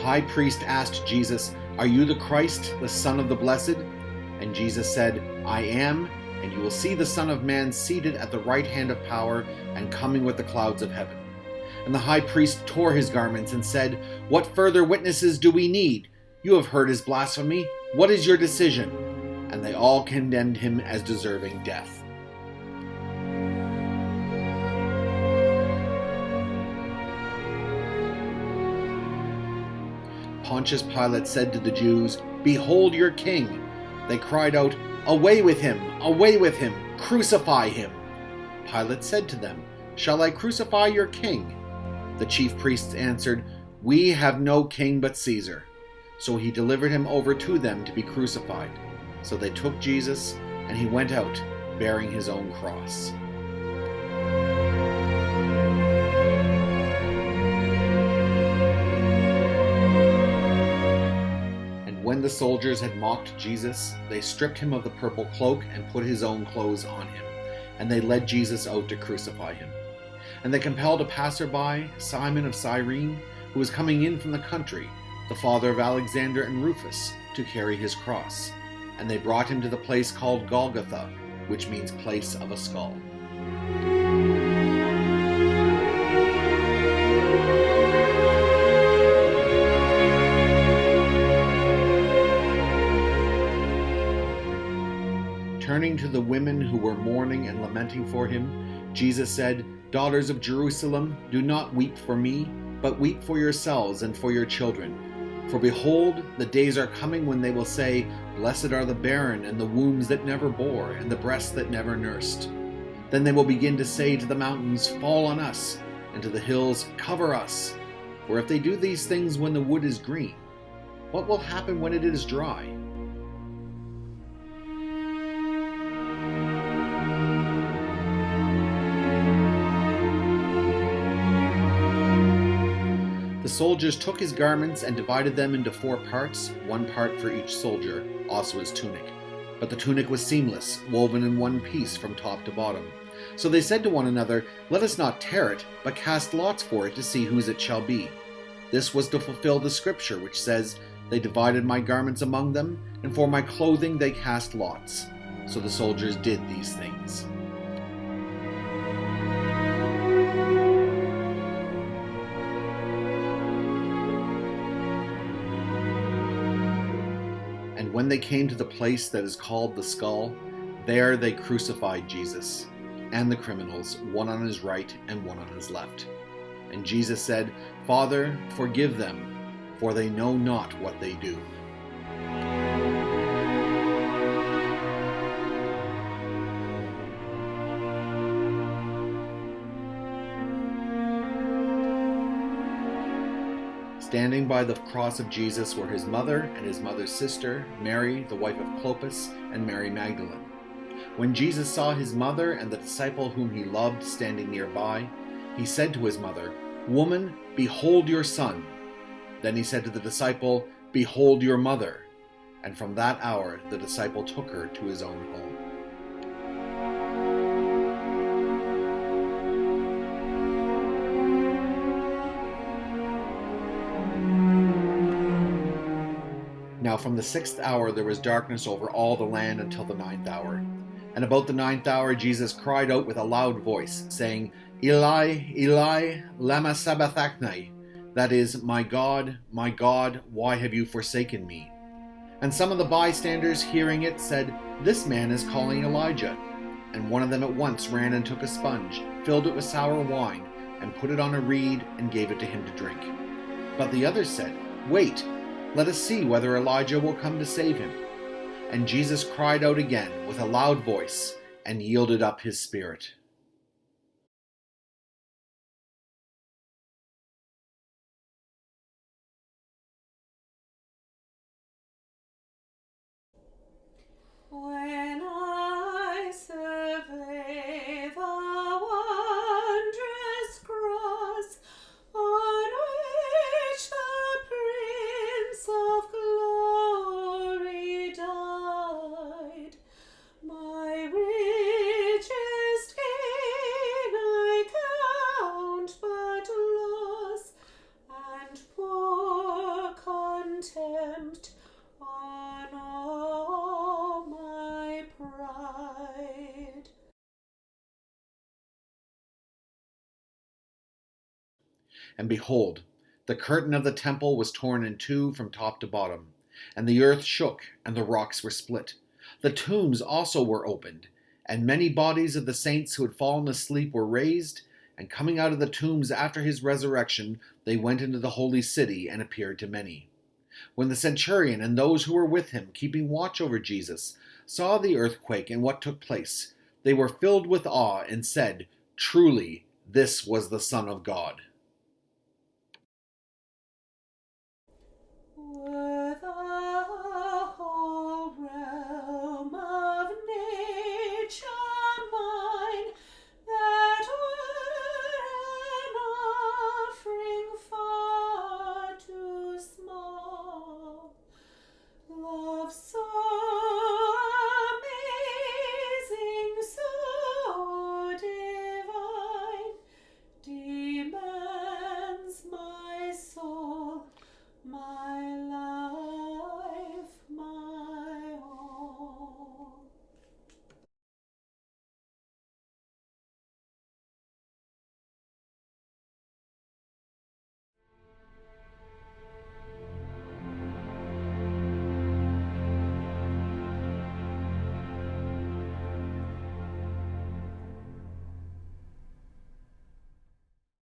high priest asked Jesus, "Are you the Christ, the Son of the Blessed?" And Jesus said, "I am, and you will see the Son of Man seated at the right hand of power and coming with the clouds of heaven." And the high priest tore his garments and said, "What further witnesses do we need? You have heard his blasphemy. What is your decision?" And they all condemned him as deserving death. Pontius Pilate said to the Jews, "Behold your king." They cried out, "Away with him! Away with him! Crucify him!" Pilate said to them, "Shall I crucify your king?" The chief priests answered, "We have no king but Caesar." So he delivered him over to them to be crucified. So they took Jesus, and he went out, bearing his own cross. When the soldiers had mocked Jesus, they stripped him of the purple cloak and put his own clothes on him, and they led Jesus out to crucify him. And they compelled a passerby, Simon of Cyrene, who was coming in from the country, the father of Alexander and Rufus, to carry his cross. And they brought him to the place called Golgotha, which means place of a skull. Turning to the women who were mourning and lamenting for him, Jesus said, "Daughters of Jerusalem, do not weep for me, but weep for yourselves and for your children. For behold, the days are coming when they will say, 'Blessed are the barren and the wombs that never bore and the breasts that never nursed.' Then they will begin to say to the mountains, 'Fall on us,' and to the hills, 'Cover us.' For if they do these things when the wood is green, what will happen when it is dry?" The soldiers took his garments and divided them into 4 parts, 1 part for each soldier, also his tunic. But the tunic was seamless, woven in one piece from top to bottom. So they said to one another, "Let us not tear it, but cast lots for it to see whose it shall be." This was to fulfill the scripture which says, "They divided my garments among them, and for my clothing they cast lots." So the soldiers did these things. And when they came to the place that is called the Skull, there they crucified Jesus and the criminals, one on his right and one on his left. And Jesus said, "Father, forgive them, for they know not what they do." Standing by the cross of Jesus were his mother and his mother's sister, Mary, the wife of Clopas, and Mary Magdalene. When Jesus saw his mother and the disciple whom he loved standing nearby, he said to his mother, "Woman, behold your son." Then he said to the disciple, "Behold your mother." And from that hour the disciple took her to his own home. Now from the 6th hour there was darkness over all the land until the 9th hour. And about the 9th hour Jesus cried out with a loud voice, saying, "Eli, Eli, lama sabachthani?" That is, my God, why have you forsaken me?" And some of the bystanders hearing it said, "This man is calling Elijah." And one of them at once ran and took a sponge, filled it with sour wine, and put it on a reed and gave it to him to drink. But the others said, "Wait, let us see whether Elijah will come to save him." And Jesus cried out again with a loud voice and yielded up his spirit. When I survey the wondrous cross on which the Prince of Glory died, my richest gain I count but loss, and poor And behold, the curtain of the temple was torn in two from top to bottom, and the earth shook, and the rocks were split. The tombs also were opened, and many bodies of the saints who had fallen asleep were raised, and coming out of the tombs after his resurrection, they went into the holy city and appeared to many. When the centurion and those who were with him, keeping watch over Jesus, saw the earthquake and what took place, they were filled with awe and said, "Truly, this was the Son of God." Were the whole realm of nature mine, that were an offering far too small. Love so amazing, so divine, demands my soul, my